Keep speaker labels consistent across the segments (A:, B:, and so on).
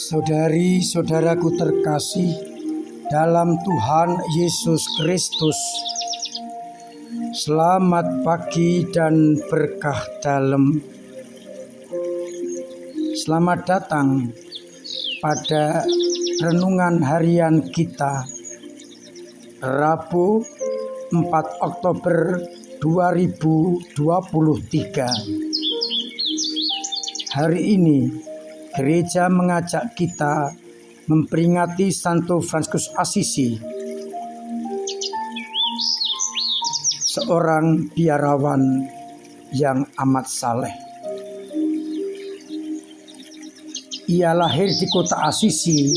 A: Saudari-saudaraku terkasih dalam Tuhan Yesus Kristus, selamat pagi dan berkah dalam. Selamat datang pada renungan harian kita, Rabu 4 Oktober 2023. Hari ini gereja mengajak kita memperingati Santo Fransiskus Assisi, seorang biarawan yang amat saleh. Ia lahir di kota Assisi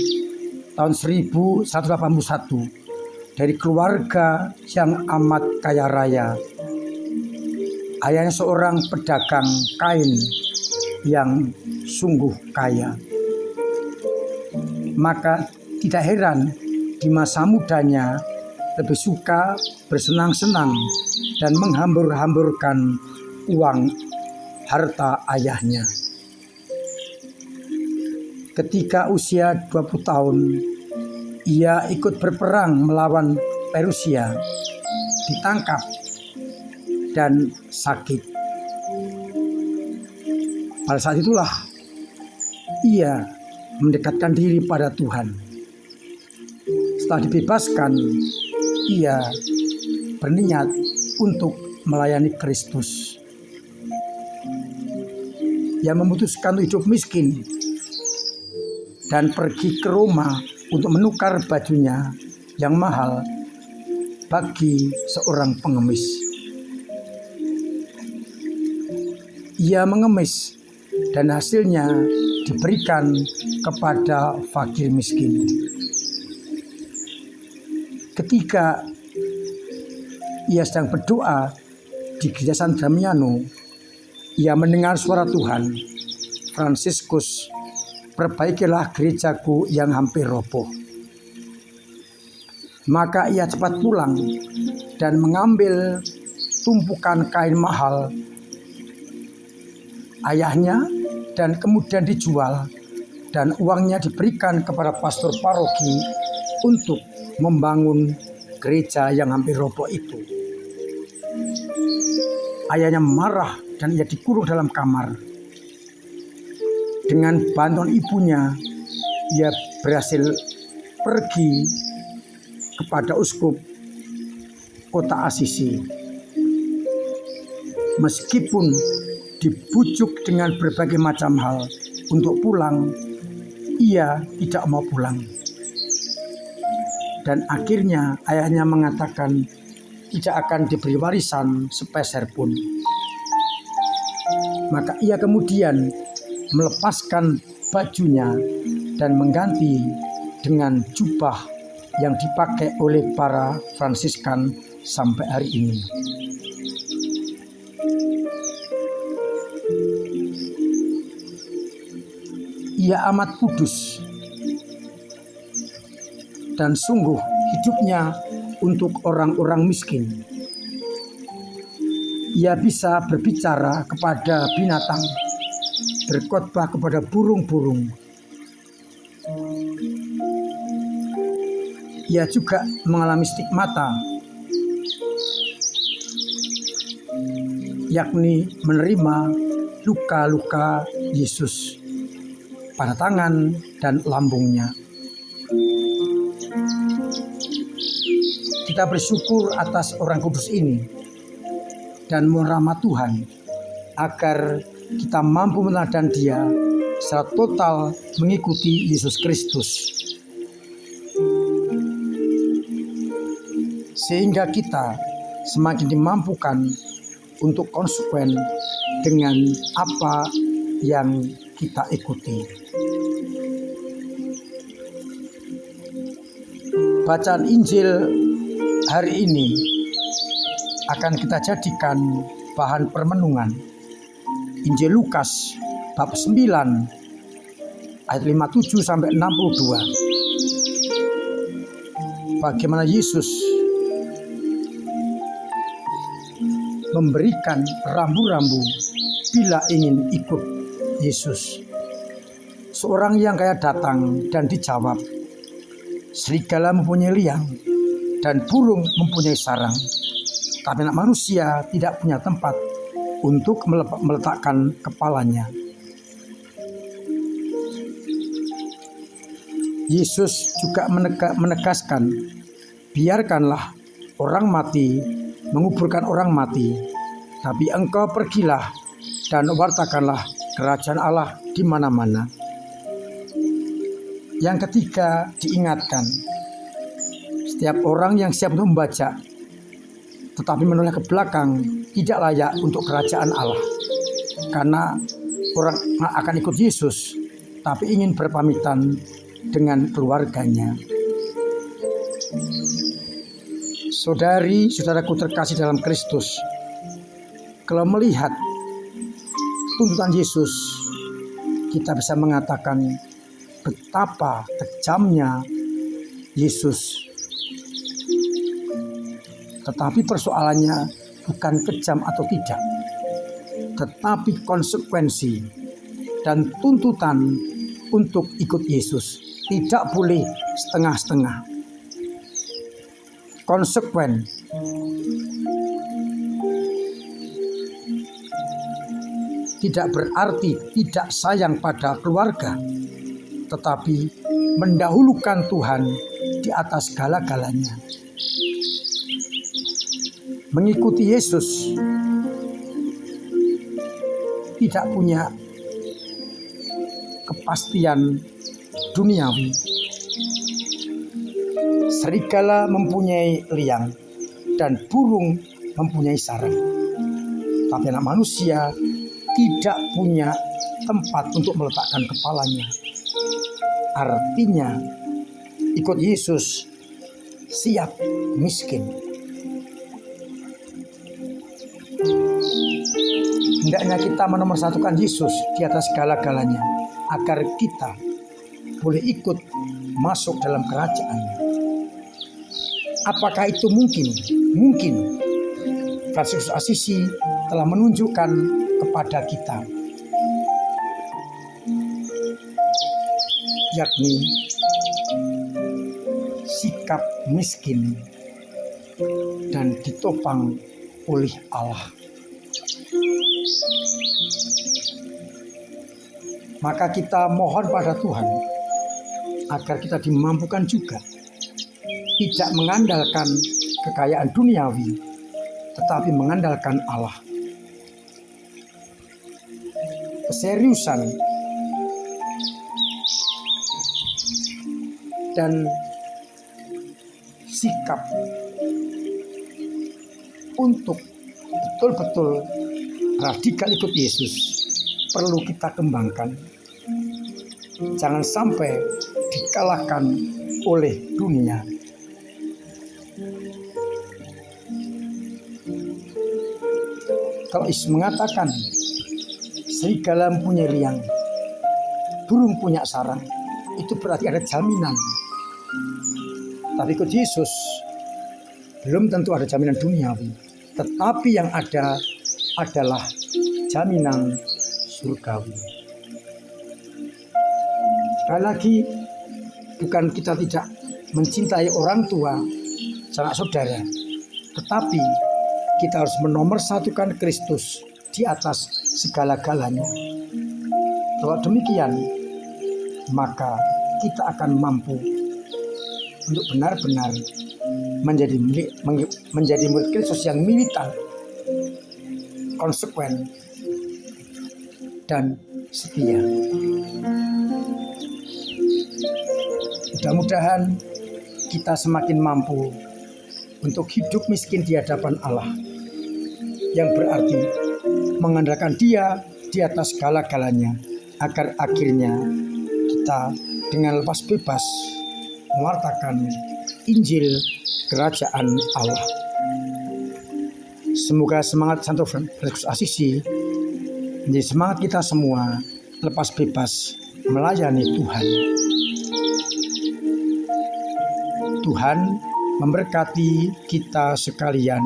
A: tahun 1181 dari keluarga yang amat kaya raya. Ayahnya seorang pedagang kain yang sungguh kaya. Maka tidak heran di masa mudanya lebih suka bersenang-senang dan menghambur-hamburkan uang harta ayahnya. Ketika usia 20 tahun, ia ikut berperang melawan Perusia, ditangkap dan sakit. Pada saat itulah ia mendekatkan diri pada Tuhan. Setelah dibebaskan, ia berniat untuk melayani Kristus. Ia memutuskan hidup miskin dan pergi ke Roma untuk menukar bajunya yang mahal bagi seorang pengemis. Ia mengemis dan hasilnya diberikan kepada fakir miskin. Ketika ia sedang berdoa di gereja San Damiano, ia mendengar suara Tuhan, "Fransiskus, perbaikilah gerejaku yang hampir roboh." Maka ia cepat pulang dan mengambil tumpukan kain mahal ayahnya dan kemudian dijual, dan uangnya diberikan kepada pastor paroki untuk membangun gereja yang hampir roboh itu. Ayahnya marah dan ia dikurung dalam kamar. Dengan bantuan ibunya, ia berhasil pergi kepada uskup kota Assisi. Meskipun dibujuk dengan berbagai macam hal untuk pulang, ia tidak mau pulang. Dan akhirnya ayahnya mengatakan tidak akan diberi warisan sepeser pun. Maka ia kemudian melepaskan bajunya dan mengganti dengan jubah yang dipakai oleh para Fransiskan sampai hari ini. Ia amat kudus dan sungguh hidupnya untuk orang-orang miskin. Ia bisa berbicara kepada binatang, berkhotbah kepada burung-burung. Ia juga mengalami stigmata, yakni menerima luka-luka Yesus pada tangan dan lambungnya. Kita bersyukur atas orang kudus ini dan mohon rahmat Tuhan agar kita mampu meneladani dia secara total mengikuti Yesus Kristus, sehingga kita semakin dimampukan untuk konsekuen dengan apa yang kita ikuti. Bacaan Injil hari ini akan kita jadikan bahan permenungan. Injil Lukas bab 9 ayat 57 sampai 62. Bagaimana Yesus memberikan rambu-rambu bila ingin ikut Yesus. Seorang yang kaya datang dan dijawab, serigala mempunyai liang dan burung mempunyai sarang, tapi anak manusia tidak punya tempat untuk meletakkan kepalanya. Yesus juga menegaskan, biarkanlah orang mati menguburkan orang mati, tapi engkau pergilah dan wartakanlah kerajaan Allah di mana-mana. Yang ketiga, diingatkan, setiap orang yang siap untuk membaca tetapi menoleh ke belakang tidak layak untuk kerajaan Allah. Karena orang akan ikut Yesus tapi ingin berpamitan dengan keluarganya. Saudari-saudaraku terkasih dalam Kristus, kalau melihat tuntutan Yesus, kita bisa mengatakan betapa kejamnya Yesus. Tetapi persoalannya bukan kejam atau tidak, tetapi konsekuensi dan tuntutan untuk ikut Yesus. Tidak boleh setengah-setengah. Konsekuen. Tidak berarti tidak sayang pada keluarga, tetapi mendahulukan Tuhan di atas segala-galanya. Mengikuti Yesus tidak punya kepastian duniawi. Serigala mempunyai liang dan burung mempunyai sarang, tapi anak manusia tidak punya tempat untuk meletakkan kepalanya. Artinya ikut Yesus siap miskin. Hendaknya kita menomorsatukan Yesus di atas segala-galanya agar kita boleh ikut masuk dalam kerajaan-Nya. Apakah itu mungkin? Mungkin. Fransiskus Assisi telah menunjukkan kepada kita, yakni sikap miskin dan ditopang oleh Allah. Maka kita mohon pada Tuhan agar kita dimampukan juga tidak mengandalkan kekayaan duniawi, tetapi mengandalkan Allah. Keseriusan dan sikap untuk betul-betul radikal ikut Yesus perlu kita kembangkan. Jangan sampai dikalahkan oleh dunia. Kalau Yesus mengatakan serigala mempunyai liang, burung punya sarang, itu berarti ada jaminan. Tapi ikut Yesus belum tentu ada jaminan duniawi, tetapi yang ada adalah jaminan surgawi. Sekali lagi, bukan kita tidak mencintai orang tua, sanak saudara, tetapi kita harus menomorsatukan Kristus di atas segala-galanya. Kalau demikian, maka kita akan mampu untuk benar-benar menjadi murid Kristus yang militan, konsekuen, dan setia. Mudah-mudahan kita semakin mampu untuk hidup miskin di hadapan Allah, yang berarti mengandalkan Dia di atas segala-galanya, agar akhirnya kita dengan lepas bebas mewartakan Injil Kerajaan Allah. Semoga semangat Santo Fransiskus Assisi menjadi semangat kita semua lepas bebas melayani Tuhan. Tuhan memberkati kita sekalian.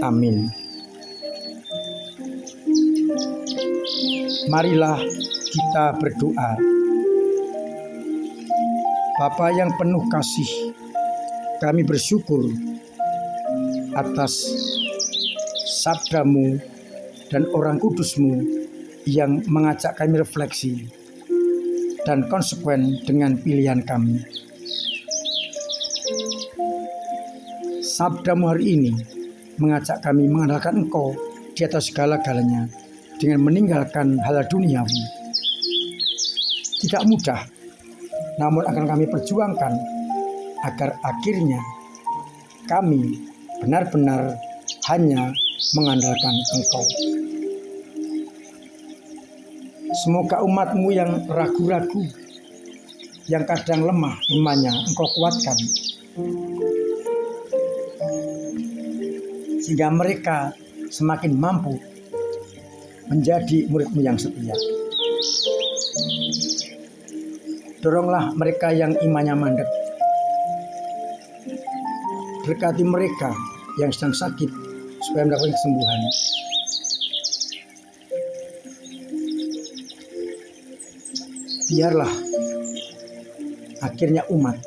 A: Amin. Marilah kita berdoa. Bapa yang penuh kasih, kami bersyukur atas sabdamu dan orang kudusmu yang mengajak kami refleksi dan konsekuen dengan pilihan kami. Sabdamu hari ini mengajak kami mengandalkan Engkau di atas segala-galanya dengan meninggalkan hal duniawi. Tidak mudah, namun akan kami perjuangkan agar akhirnya kami benar-benar hanya mengandalkan Engkau. Semoga umat-Mu yang ragu-ragu, yang kadang lemah imannya, Engkau kuatkan, sehingga mereka semakin mampu menjadi murid-Mu yang setia. Doronglah mereka yang imannya mandek. Berkati mereka yang sedang sakit supaya mendapatkan kesembuhan. Biarlah akhirnya umat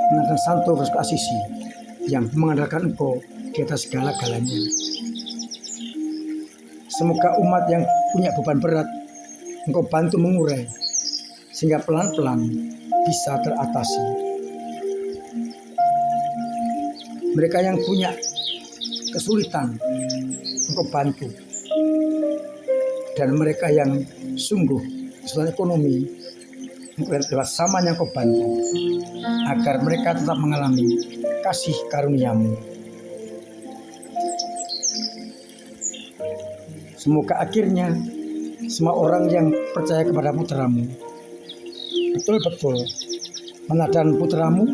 A: mengandalkan Santo Franciscus Assisi yang mengandalkan Engkau di atas segala-galanya. Semoga umat yang punya beban berat Engkau bantu mengurai sehingga pelan-pelan bisa teratasi. Mereka yang punya kesulitan Engkau bantu, dan mereka yang sungguh kesulitan ekonomi lewat samanya Engkau bantu agar mereka tetap mengalami kasih karunia-Mu. Semoga akhirnya semua orang yang percaya kepada putra-Mu betul-betul meneladani putra-Mu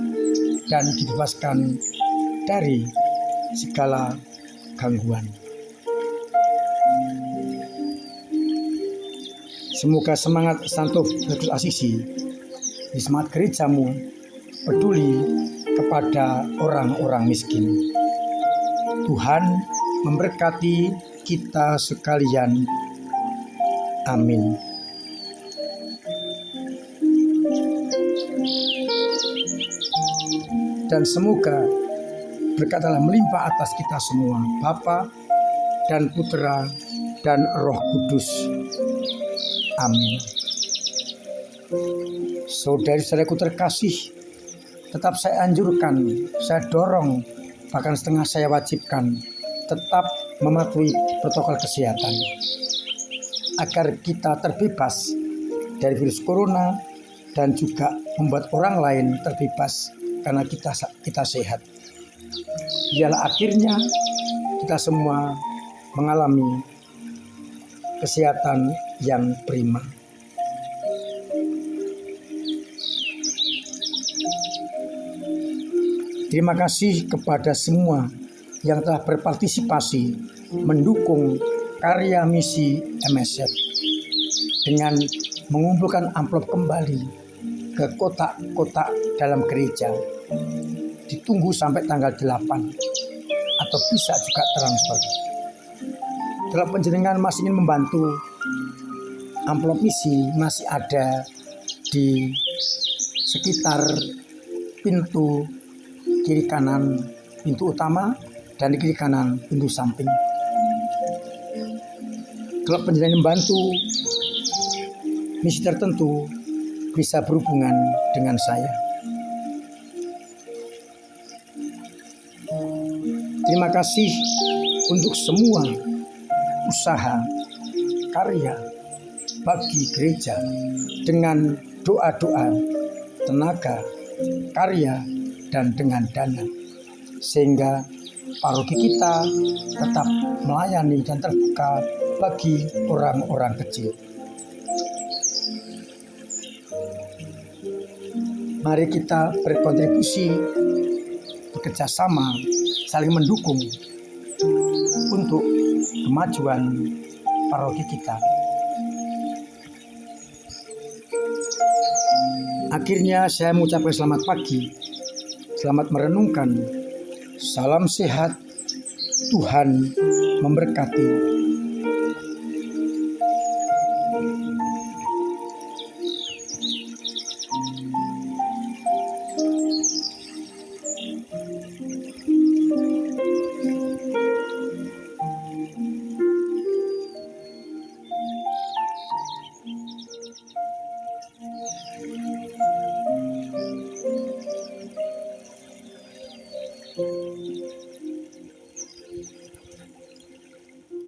A: dan dibebaskan dari segala gangguan. Semoga semangat Santo Franciscus Assisi di semangat gereja-Mu peduli kepada orang-orang miskin. Tuhan memberkati kita sekalian. Amin. Dan semoga berkat Allah melimpah atas kita semua, Bapa dan Putra dan Roh Kudus. Amin. Saudari-saudariku terkasih, tetap saya anjurkan, saya dorong, bahkan setengah saya wajibkan tetap mematuhi protokol kesehatan agar kita terbebas dari virus corona dan juga membuat orang lain terbebas karena kita sehat. Biarlah akhirnya kita semua mengalami kesehatan yang prima. Terima kasih kepada semua yang telah berpartisipasi mendukung karya misi MSF dengan mengumpulkan amplop kembali ke kotak-kotak dalam gereja. Ditunggu sampai tanggal 8 atau bisa juga transfer. Kalau penjenengan masih ingin membantu, amplop misi masih ada di sekitar pintu kiri kanan pintu utama dan di kiri kanan pintu samping. Kalau penjenengan membantu misi tertentu, bisa berhubungan dengan saya. Terima kasih untuk semua usaha karya bagi gereja dengan doa-doa, tenaga, karya, dan dengan dana, sehingga paroki kita tetap melayani dan terbuka bagi orang-orang kecil. Mari kita berkontribusi, bekerja sama, saling mendukung untuk kemajuan paroki kita. Akhirnya saya mengucapkan selamat pagi, selamat merenungkan, salam sehat, Tuhan memberkati.